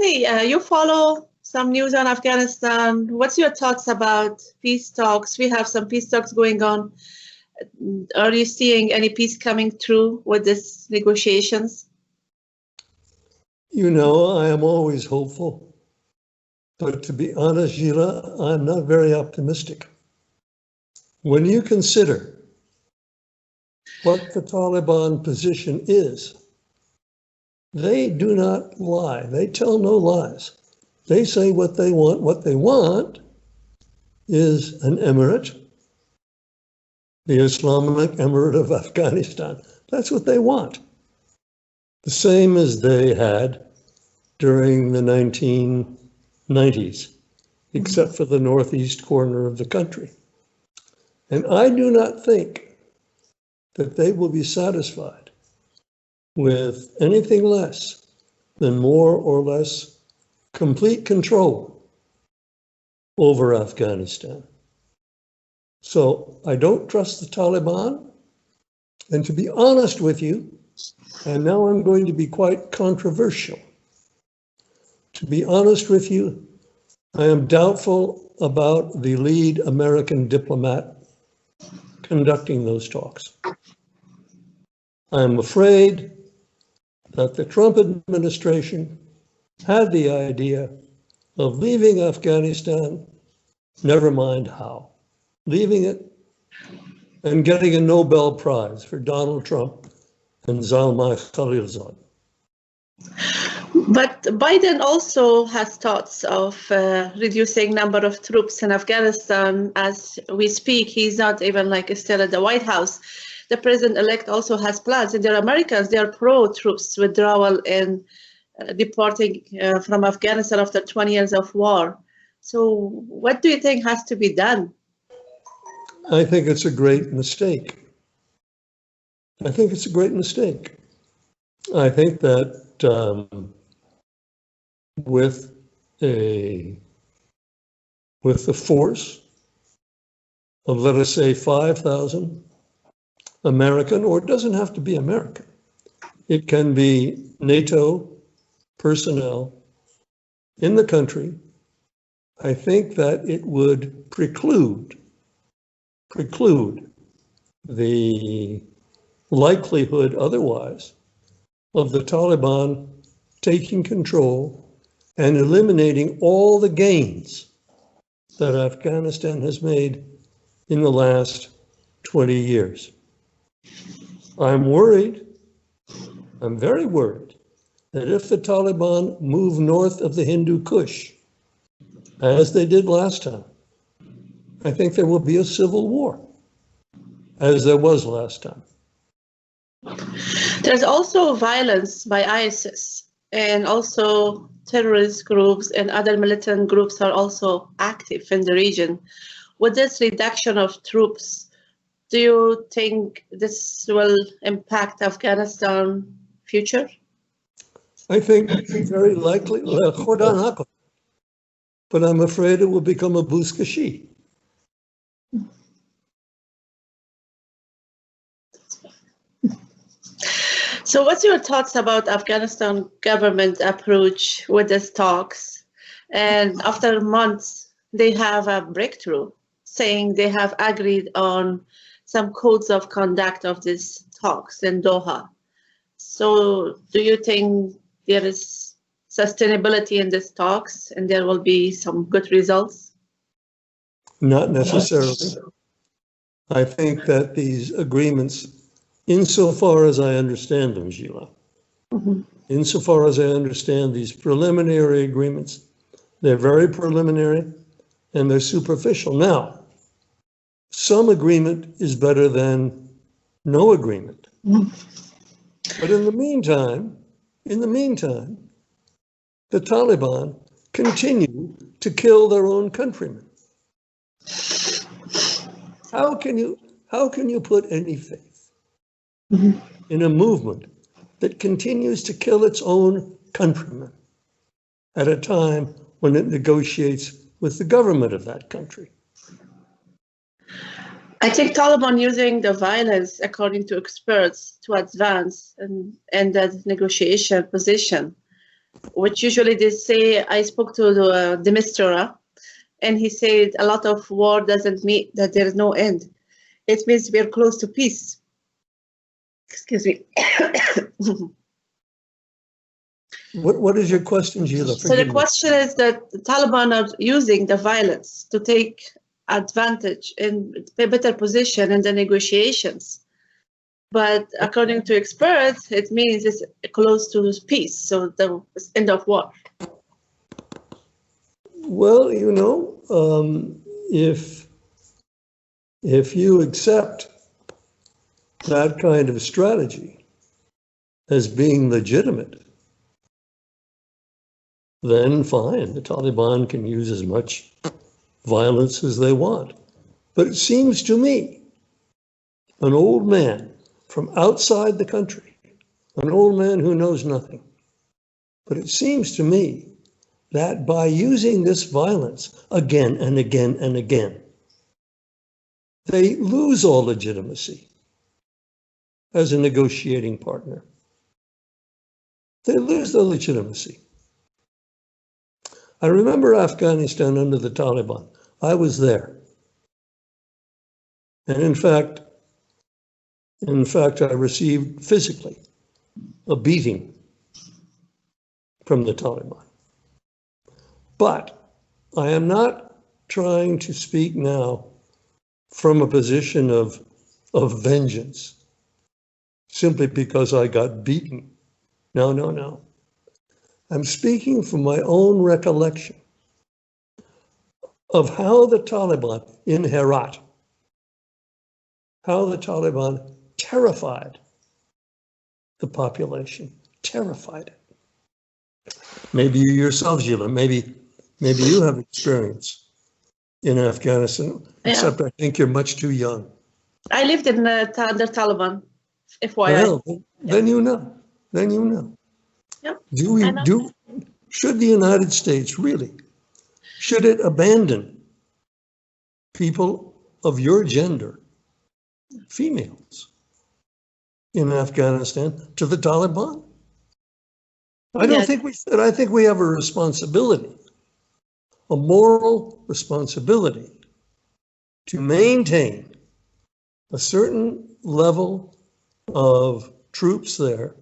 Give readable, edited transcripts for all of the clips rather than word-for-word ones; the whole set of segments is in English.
Whitney, you follow some news on Afghanistan. What's your thoughts about peace talks? We have some peace talks going on. Are you seeing any peace coming through with these negotiations? You know, I am always hopeful. But to be honest, Zheela, I'm not very optimistic. When you consider what the Taliban position is, they do not lie. They tell no lies. They say what they want. What they want is an emirate, the Islamic Emirate of Afghanistan. That's what they want. The same as they had during the 1990s, except for the northeast corner of the country. And I do not think that they will be satisfied with anything less than more or less complete control over Afghanistan. So I don't trust the Taliban. And to be honest with you, and now I'm going to be quite controversial. To be honest with you, I am doubtful about the lead American diplomat conducting those talks. I am afraid that the Trump administration had the idea of leaving Afghanistan, never mind how, leaving it and getting a Nobel Prize for Donald Trump and Zalmay Khalilzad. But Biden also has thoughts of reducing number of troops in Afghanistan. As we speak, he's not even still at the White House. The president-elect also has plans, and they're Americans. They are pro-troops withdrawal and deporting from Afghanistan after 20 years of war. So what do you think has to be done? I think it's a great mistake. I think it's a great mistake. I think that with the force of, let us say, 5,000 American, or it doesn't have to be American. It can be NATO personnel in the country. I think that it would preclude the likelihood otherwise of the Taliban taking control and eliminating all the gains that Afghanistan has made in the last 20 years. I'm worried, I'm very worried, that if the Taliban move north of the Hindu Kush, as they did last time, I think there will be a civil war, as there was last time. There's also violence by ISIS, and also terrorist groups and other militant groups are also active in the region. With this reduction of troops, do you think this will impact Afghanistan future? I think very likely, but I'm afraid it will become a buzkashi. So what's your thoughts about Afghanistan government approach with these talks? And after months, they have a breakthrough saying they have agreed on some codes of conduct of these talks in Doha. So do you think there is sustainability in these talks and there will be some good results? Not necessarily. I think that these agreements, insofar as I understand them, Zheela, insofar as I understand these preliminary agreements, they're very preliminary and they're superficial. Now, some agreement is better than no agreement. But in the meantime, the Taliban continue to kill their own countrymen. How can you put any faith in a movement that continues to kill its own countrymen at a time when it negotiates with the government of that country? I think Taliban using the violence, according to experts, to advance in that negotiation position. which usually they say, I spoke to the Mistura, and he said a lot of war doesn't mean that there is no end. It means we are close to peace. Excuse me. What is your question, Zheela? So the question is that the Taliban are using the violence to take advantage in a better position in the negotiations. But according to experts, it means it's close to peace, so the end of war. Well, you know, if you accept that kind of strategy as being legitimate, then fine, the Taliban can use as much violence as they want. But it seems to me, an old man from outside the country, an old man who knows nothing, but it seems to me that by using this violence again and again and again, they lose all legitimacy as a negotiating partner. They lose their legitimacy. I remember Afghanistan under the Taliban. I was there. And in fact, I received physically a beating from the Taliban. But I am not trying to speak now from a position of vengeance, simply because I got beaten. No, no, no. I'm speaking from my own recollection of how the Taliban in Herat, how the Taliban terrified the population, terrified it. Maybe you yourself, Zheela, maybe you have experience in Afghanistan, except I think you're much too young. I lived in under Taliban, FYI. Well, then you know. Then you know. Yep. Should the United States really, should it abandon people of your gender, females, in Afghanistan to the Taliban? I don't think we should. I think we have a responsibility, a moral responsibility, to maintain a certain level of troops there,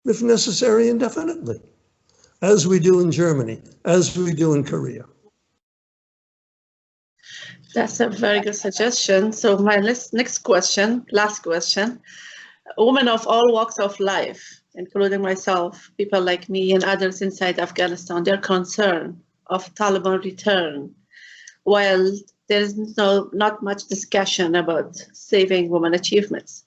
if necessary, indefinitely, as we do in Germany, as we do in Korea. That's a very good suggestion. So my next question, last question. Women of all walks of life, including myself, people like me and others inside Afghanistan, they're concerned of Taliban return. While there is not much discussion about saving women achievements.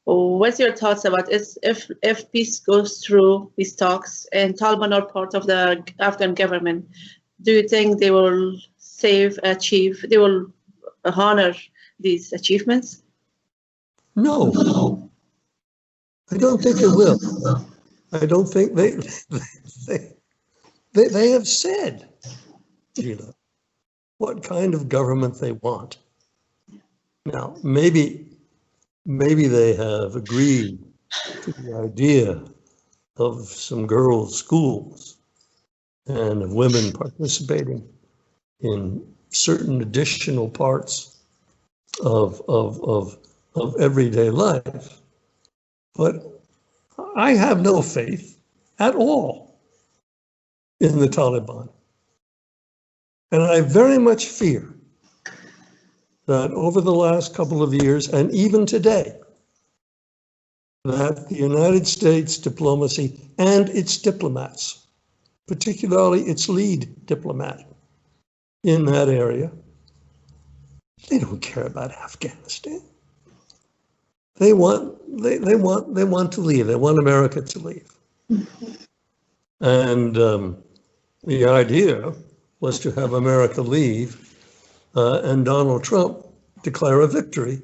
What's your thoughts about if peace goes through peace talks and Taliban are part of the Afghan government? Do you think they will they will honor these achievements? No, I don't think it will. I don't think they have said, Zheela, what kind of government they want. Now, maybe they have agreed to the idea of some girls' schools and of women participating in certain additional parts of everyday life. But I have no faith at all in the Taliban. And I very much fear that over the last couple of years, and even today, that the United States diplomacy and its diplomats, particularly its lead diplomat in that area, they don't care about Afghanistan. They want to leave. They want America to leave. And the idea was to have America leave and Donald Trump declare a victory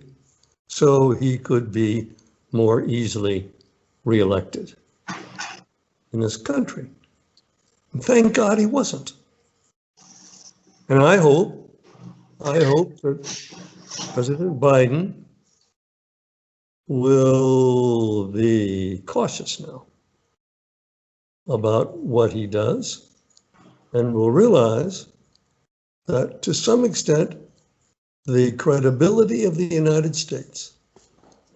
so he could be more easily reelected in this country. And thank God he wasn't. And I hope that President Biden will be cautious now about what he does and will realize that to some extent, the credibility of the United States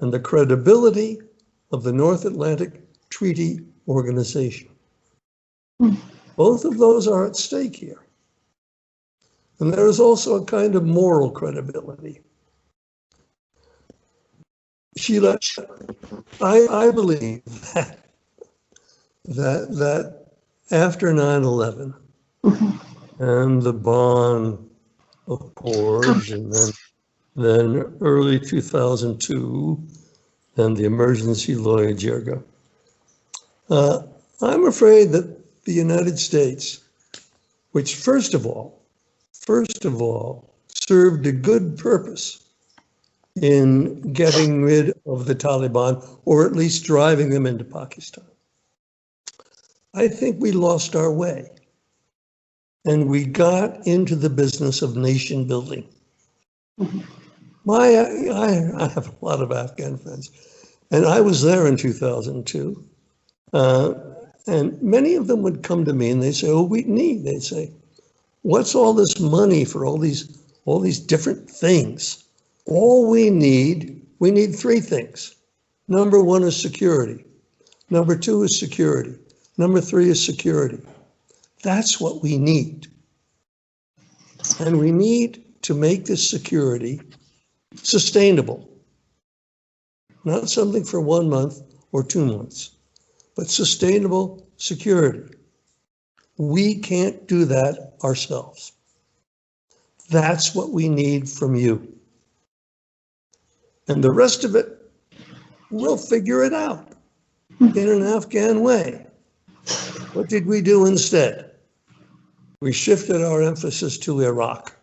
and the credibility of the North Atlantic Treaty Organization, both of those are at stake here. And there is also a kind of moral credibility. Zheela, I believe that after 9/11 and the Bonn Accords, and then early 2002 and the emergency law in Jirga, I'm afraid that the United States, which first of all, served a good purpose in getting rid of the Taliban, or at least driving them into Pakistan. I think we lost our way, and we got into the business of nation building. I have a lot of Afghan friends, and I was there in 2002, and many of them would come to me and they say, "Oh, they'd say, what's all this money for all these different things? All we need three things. Number one is security. Number two is security. Number three is security. That's what we need. And we need to make this security sustainable. Not something for 1 month or 2 months, but sustainable security. We can't do that ourselves. That's what we need from you. And the rest of it, we'll figure it out in an Afghan way." What did we do instead? We shifted our emphasis to Iraq.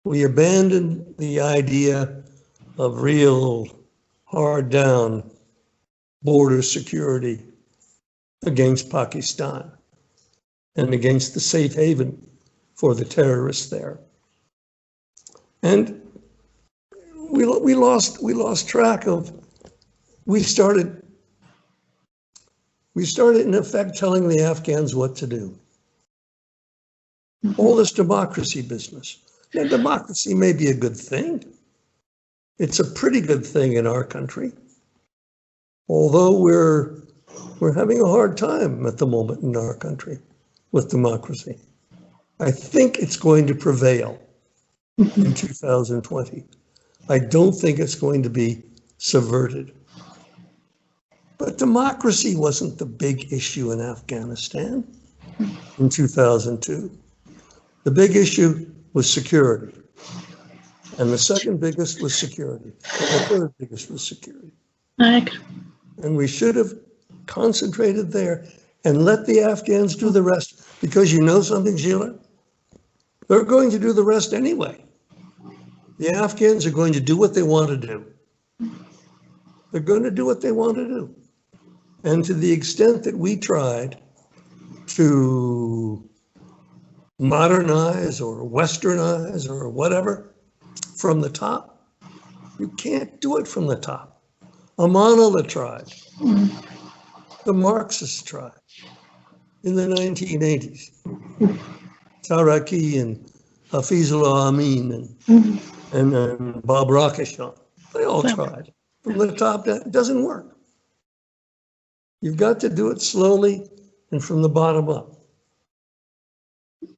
We abandoned the idea of real hard down border security against Pakistan and against the safe haven for the terrorists there. And we lost track of, we started in effect telling the Afghans what to do. All this democracy business. Now, democracy may be a good thing. It's a pretty good thing in our country. Although we're having a hard time at the moment in our country with democracy. I think it's going to prevail in 2020. I don't think it's going to be subverted. But democracy wasn't the big issue in Afghanistan in 2002. The big issue was security. And the second biggest was security. And the third biggest was security. And we should have concentrated there and let the Afghans do the rest. Because you know something, Zheela? They're going to do the rest anyway. The Afghans are going to do what they want to do. They're going to do what they want to do. And to the extent that we tried to modernize or westernize or whatever from the top, you can't do it from the top. Amanullah tried. The Marxists tried in the 1980s. Taraki and Hafizullah Amin and Bob Rakishan, they all tried. From the top down, it doesn't work. You've got to do it slowly and from the bottom up.